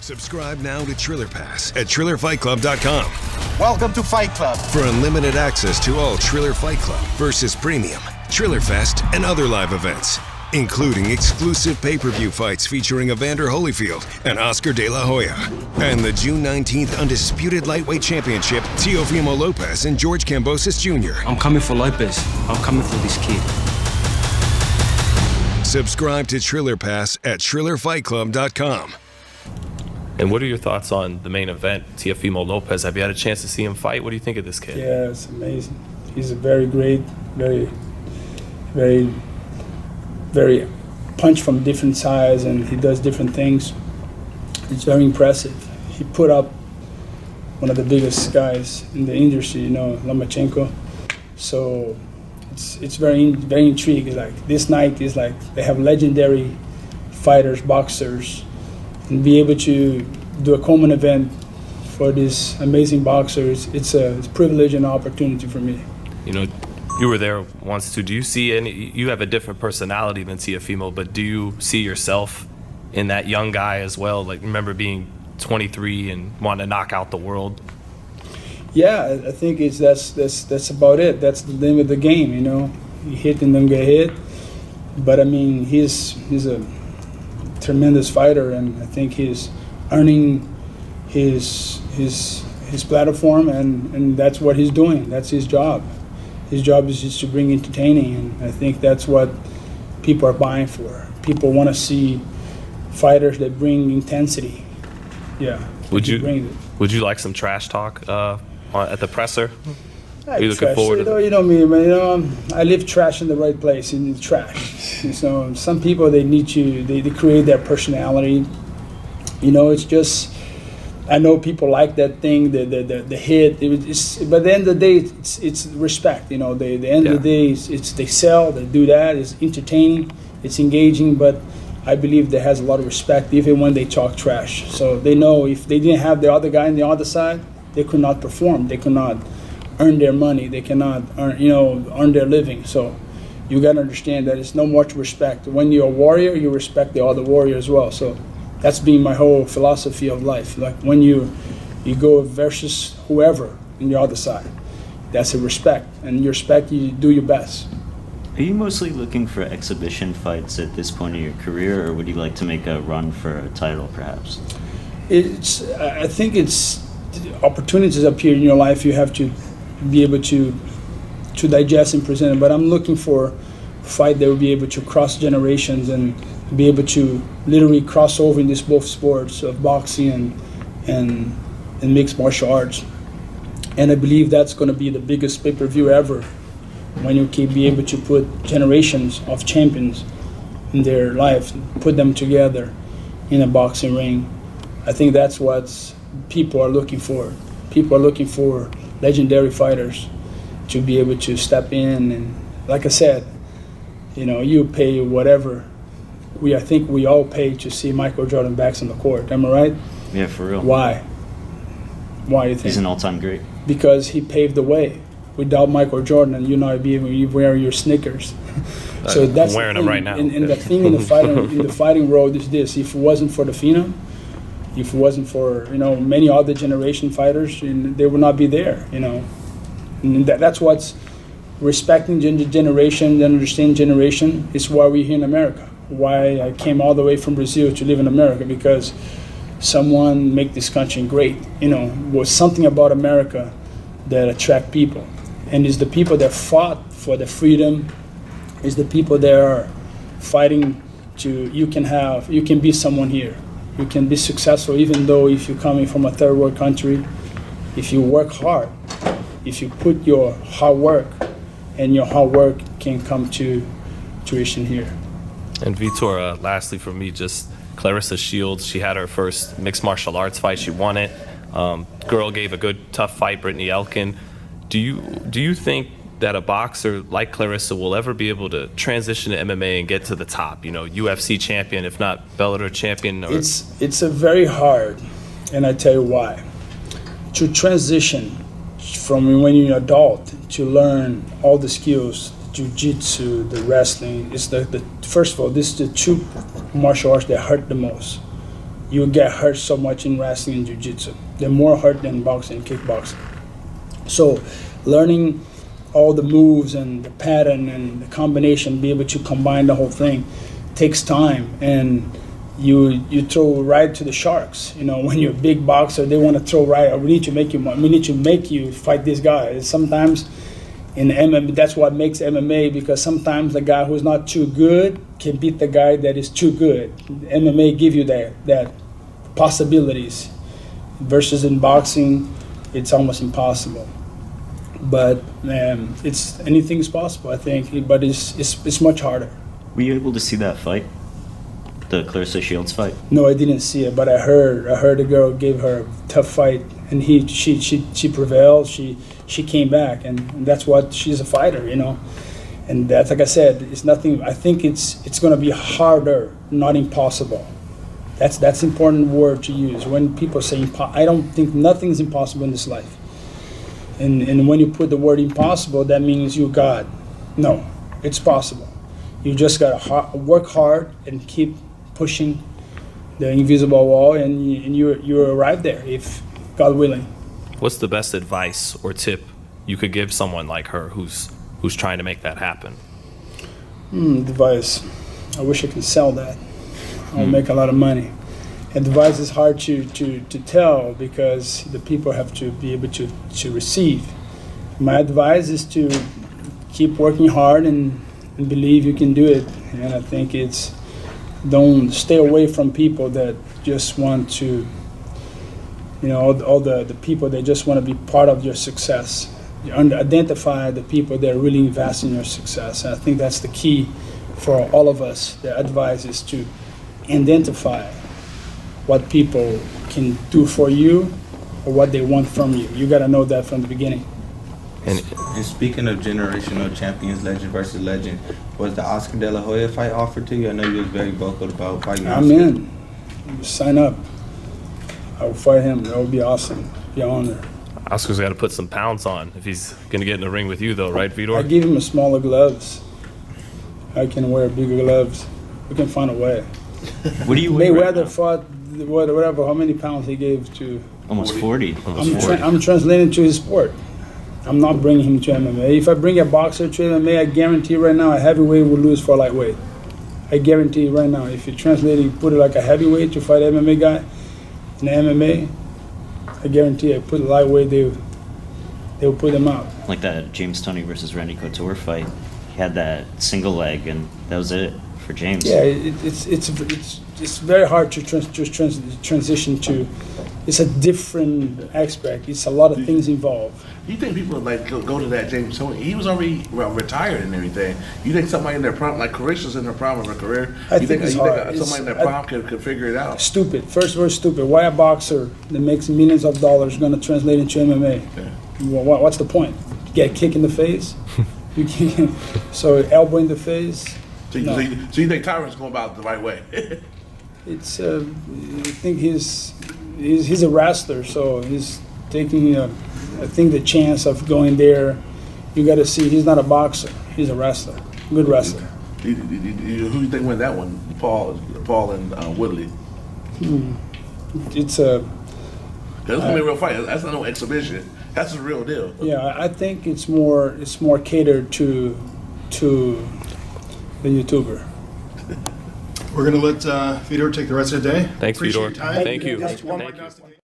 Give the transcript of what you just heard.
Subscribe now to Triller Pass at TrillerFightClub.com. Welcome to Fight Club. For unlimited access to all Triller Fight Club versus Premium, Triller Fest, and other live events, including exclusive pay-per-view fights featuring Evander Holyfield and Oscar De La Hoya. And the June 19th Undisputed Lightweight Championship, Teofimo Lopez and George Kambosos Jr. I'm coming for Lopez. I'm coming for this kid. Subscribe to Triller Pass at TrillerFightClub.com. And what are your thoughts on the main event, Teofimo Lopez? Have you had a chance to see him fight? What do you think of this kid? Yeah, it's amazing. He's a very great, very punch from different sides, and he does different things. It's very impressive. He put up one of the biggest guys in the industry, Lomachenko. So it's very intriguing. Like this night is like they have legendary fighters, boxers, and be able to do a common event for these amazing boxers, it's a privilege and opportunity for me. You were there once too. Do you see you have a different personality than Teofimo, but do you see yourself in that young guy as well? Like, remember being 23 and wanting to knock out the world? Yeah, I think that's about it. That's the name of the game, You hit and then get hit. But I mean, he's a tremendous fighter, and I think he's earning his platform, and that's what he's doing. That's his job. His job is just to bring entertaining, and I think that's what people are buying for. People want to see fighters that bring intensity. Yeah. Would you like some trash talk at the presser? Are you looking forward to you know me, man. I live trash in the right place, in the trash. So some people, they need you. They create their personality. It's just, I know people like that thing, the hit. But at the end of the day, it's respect. The end of the day, it's they sell, they do that. It's entertaining, it's engaging. But I believe there has a lot of respect, even when they talk trash. So they know if they didn't have the other guy on the other side, they could not perform. They could not earn their money. They cannot earn their living. So you got to understand that it's no much respect. When you're a warrior, you respect the other warrior as well. So that's been my whole philosophy of life. Like when you go versus whoever on the other side, that's a respect. And you respect, you do your best. Are you mostly looking for exhibition fights at this point of your career, or would you like to make a run for a title perhaps? I think it's opportunities appear in your life. You have to be able to digest and present it. But I'm looking for a fight that will be able to cross generations and be able to literally cross over in these both sports of boxing and mixed martial arts. And I believe that's going to be the biggest pay-per-view ever, when you can be able to put generations of champions in their life, put them together in a boxing ring. I think that's what people are looking for. People are looking for legendary fighters to be able to step in, and like I said, you pay whatever. I think we all pay to see Michael Jordan back on the court. Am I right? Yeah, for real. Why? Why do you think? He's an all-time great. Because he paved the way. Without Michael Jordan, I'd be wearing your Sneakers. So that's I'm wearing them right now. And the thing in the fighting world is this: if it wasn't for the Phenom, if it wasn't for many other generation fighters, they would not be there. And that's what's respecting generation and understanding generation is why we're here in America. Why I came all the way from Brazil to live in America, because someone make this country great. Was something about America that attract people, and it's the people that fought for the freedom. It's the people that are fighting to you can be someone here. You can be successful even though if you're coming from a third world country. If you work hard, if you put your hard work, and your hard work can come to fruition here. And Vitor, lastly for me, just Clarissa Shields. She had her first mixed martial arts fight. She won it. Girl gave a good, tough fight, Brittany Elkin. Do you think that a boxer like Clarissa will ever be able to transition to MMA and get to the top? UFC champion, if not Bellator champion. It's a very hard, and I tell you why. To transition from when you're an adult to learn all the skills, jiu-jitsu, the wrestling, it's the first of all, this is the two martial arts that hurt the most. you get hurt so much in wrestling and jiu-jitsu. They're more hurt than boxing and kickboxing. So learning all the moves and the pattern and the combination, be able to combine the whole thing, takes time. And you throw right to the sharks. You know, when you're a big boxer, they want to throw right. We need to make you fight this guy. Sometimes in MMA, that's what makes MMA, because sometimes the guy who's not too good can beat the guy that is too good. MMA give you that possibilities, versus in boxing, it's almost impossible. But anything's possible, I think. But it's much harder. Were you able to see that fight, the Clarissa Shields fight? No, I didn't see it, but I heard the girl gave her a tough fight, and she prevailed. She came back, and that's what she's a fighter, you know. And that's, like I said, it's nothing. I think it's going to be harder, not impossible. That's an important word to use when people say I don't think nothing's impossible in this life. And when you put the word impossible, that means you're God. No, it's possible. You just gotta work hard and keep pushing the invisible wall, and you arrive there, if God willing. What's the best advice or tip you could give someone like her who's trying to make that happen? Advice. I wish I could sell that. I'll make a lot of money. Advice is hard to tell, because the people have to be able to receive. My advice is to keep working hard and believe you can do it. And I think don't stay away from people that just want to, you know, all the people that just want to be part of your success. You identify the people that really invest in your success. And I think that's the key for all of us. The advice is to identify what people can do for you or what they want from you. You got to know that from the beginning. And speaking of generational champions, legend versus legend, was the Oscar De La Hoya fight offered to you? I know you was very vocal about fighting. I'm in. Sign up. I will fight him. That would be awesome. Be an honor. Oscar's got to put some pounds on if he's going to get in the ring with you, though, right, Vitor? I give him a smaller gloves. I can wear bigger gloves. We can find a way. What do you weigh right Mayweather now? fought whatever, how many pounds he gave to. Almost 40. I'm translating to his sport. I'm not bringing him to MMA. If I bring a boxer to MMA, I guarantee right now a heavyweight will lose for a lightweight. I guarantee right now. If you translate it, put it like a heavyweight to fight an MMA guy in MMA, I guarantee I put a lightweight, they'll put them out. Like that James Toney versus Randy Couture fight. He had that single leg, and that was it for James. Yeah, it's very hard to transition to. It's a different aspect. It's a lot of things involved. You think people like go to that James Toney? He was already retired and everything. You think somebody in their prime, like Carissa's in their prime of her career? I think it's hard. Somebody in their prime could figure it out? Stupid. First word, stupid. Why a boxer that makes millions of dollars going to translate into MMA? Yeah. What's the point? Get a kick in the face? You can't. So elbow in the face? So you think Tyron's going about it the right way? It's. I think he's a wrestler, so he's taking. I think the chance of going there, you got to see he's not a boxer. He's a wrestler, good wrestler. Who do you think won that one? Paul and Woodley. It's a. That's gonna be a real fight. That's not no exhibition. That's the real deal. Yeah, I think it's more catered to the YouTuber. We're going to let Vitor take the rest of the day. Thanks, Appreciate Vitor. your time. Thank you. Just one more Thank you. guy.